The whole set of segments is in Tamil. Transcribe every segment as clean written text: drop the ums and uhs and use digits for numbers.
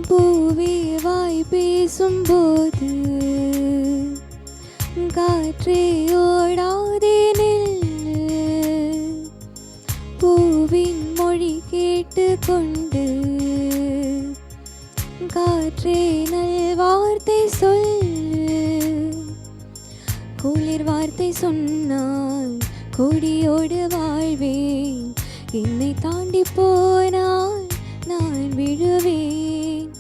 பூவே வாய் பேசும்போது காற்றே ஓடாதே நில்லு. பூவின் மொழி கேட்டுக்கொண்டு காற்றே நல் வார்த்தை சொல்லு. குளிர் வார்த்தை சொன்னால் கொடியோடு வாழ்வேன். என்னை தாண்டி போனால் நான் விழுவேன்.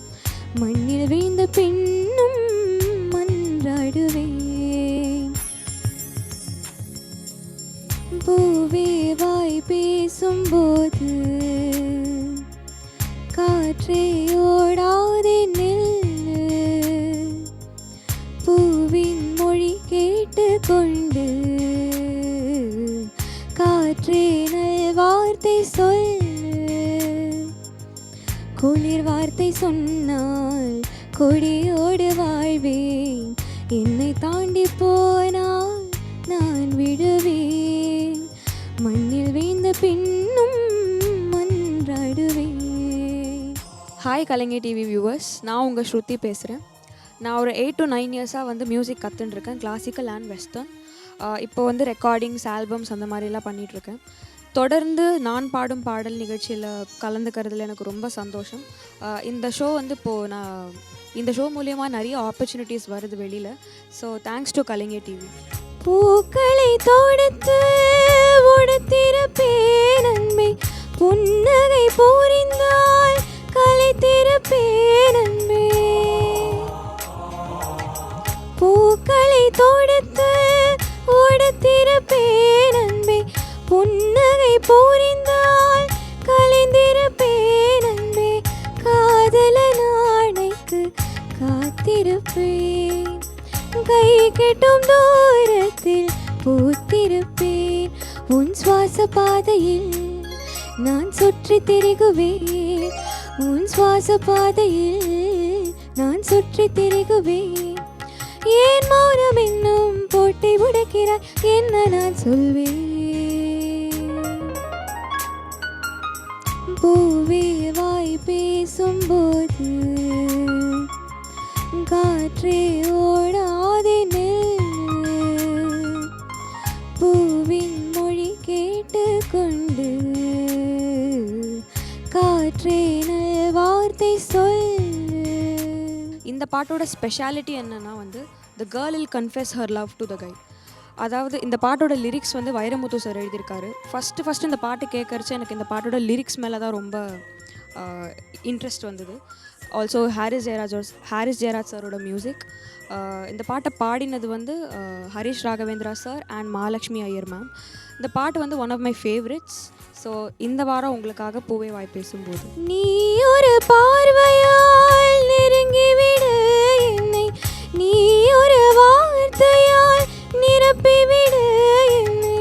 மண்ணில் வீழ்ந்த பின்னும் மன்றாடுவேன். பூவே வாய் பேசும்போது காற்றே ஓடாதே நில்லு. பூவின் மொழி கேட்டுக்கொண்டு காற்றே நல் வார்த்தை சொல்லு. குளிர் வார்த்தை சொன்னால் கொடியோடு வாழ்வேன். என்னை தாண்டி போனால் நான் விடுவேன். மண்ணில் வீழ்ந்த பின்னும் மன்றாடுவேன். ஹாய் கலைஞர் டிவி வியூவர்ஸ், நான் உங்கள் ஸ்ருதி பேசுகிறேன். நான் ஒரு 8 to 9 இயர்ஸாக வந்து மியூசிக் கற்றுட்டுருக்கேன், கிளாசிக்கல் அண்ட் வெஸ்டர்ன். இப்போ வந்து ரெக்கார்டிங்ஸ், ஆல்பம்ஸ் அந்த மாதிரிலாம் பண்ணிகிட்ருக்கேன். தொடர்ந்து நான் பாடும் பாடல் நிகழ்ச்சியில் கலந்துக்கிறதுல எனக்கு ரொம்ப சந்தோஷம். இந்த ஷோ வந்து இப்போது நான் இந்த ஷோ மூலியமாக நிறைய ஆப்பர்ச்சுனிட்டிஸ் வருது வெளியில். So thanks to Kalaignar TV. பூக்களை தொடுத்து உடுத்திருப்பேன் நன்மை. புன்னகை பூரிந்தால் கலைத்திருப்பேன் நன்மை. பூக்களை தொடுத்து உடுத்திருப்பேன் நன்மை. புன்னகை பூரிந்தால் கலைந்திருப்பேன் நன்மை. காதல நாளைக்கு காத்திருப்பேன். கை கெட்டும் தூரத்தில் பூத்திருப்பேன். உன் சுவாச பாதையில் நான் சுற்றி திரிகுவேன். உன் சுவாச பாதையில் நான் சுற்றி திரிகுவேன். ஏன் மௌனம் இன்னும் போட்டை உடைக்கிறாய், என்ன நான் சொல்வேன். பூவே வாய் பேசும்போது காற்றே ஓடாதே நில்லு. பூவின் மொழி கேட்டுக்கொண்டு காற்றே நல் வார்த்தை சொல்லு. இந்த பாட்டோட ஸ்பெஷாலிட்டி என்னென்னா வந்து the girl will confess her love to the guy. அதாவது இந்த பாட்டோட லிரிக்ஸ் வந்து வைரமுத்து சார் எழுதியிருக்காரு. ஃபஸ்ட்டு இந்த பாட்டு கேட்கறச்சு எனக்கு இந்த பாட்டோட லிரிக்ஸ் மேலே தான் ரொம்ப இன்ட்ரெஸ்ட் வந்தது. ஆல்சோ ஹாரிஸ் ஜெயராஜ் சாரோட மியூசிக். இந்த பாட்டை பாடினது வந்து Harish Raghavendra sir and Mahalakshmi Iyer ma'am. இந்த பாட்டு வந்து one of my favourites. So இந்த வாரம் உங்களுக்காக பூவே வாய் பேசும்போது. நீ ஒரு பார்வையால் நெருங்கிவிடு என்னை. நீ ஒரு வார்த்தையால் நிரப்பிவிடு என்னை.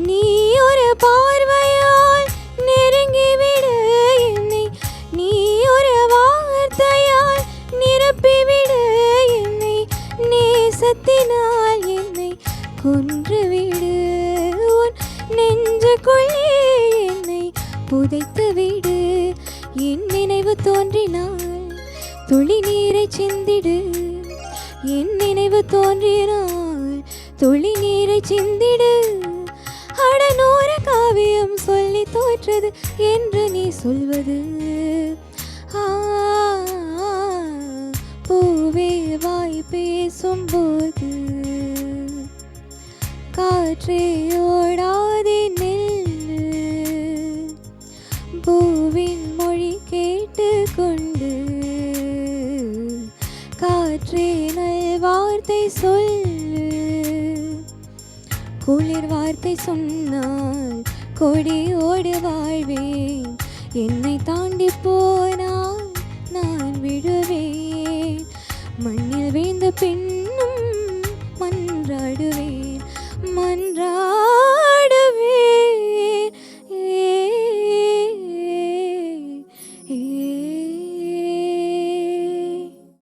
நீ ஒரு பார்வையால் நெருங்கிவிடு என்னை. நீ ஒரு வார்த்தையால் நிரப்பிவிடு என்னை. நேசத்தினால் என்னை கொன்றுவிடு. உன் நெஞ்சுக்குள்ளே என்னை புதைத்து விடு. என் நினைவு தோன்றினால் துளி நீரை சிந்திடு. என் நினைவு தோன்றினால் துளி நீரை சிந்திடு. அடநூற காவியம் சொல்லி தோற்றது என்று நீ சொல்வது. பூவே வாய் பேசும்போது காற்றே ஓடாதே நில்லு. பூவின் மொழி கேட்டுக்கொண்டு காற்றே நல் வார்த்தை சொல்லு. குளிர் வார்த்தை சொன்னால் கொடியோடு வாழ்வேன். என்னை தாண்டி போனால் நான் விடுவேன். மண்ணில் வீழ்ந்த பின்னும் மன்றாடுவேன். மன்றா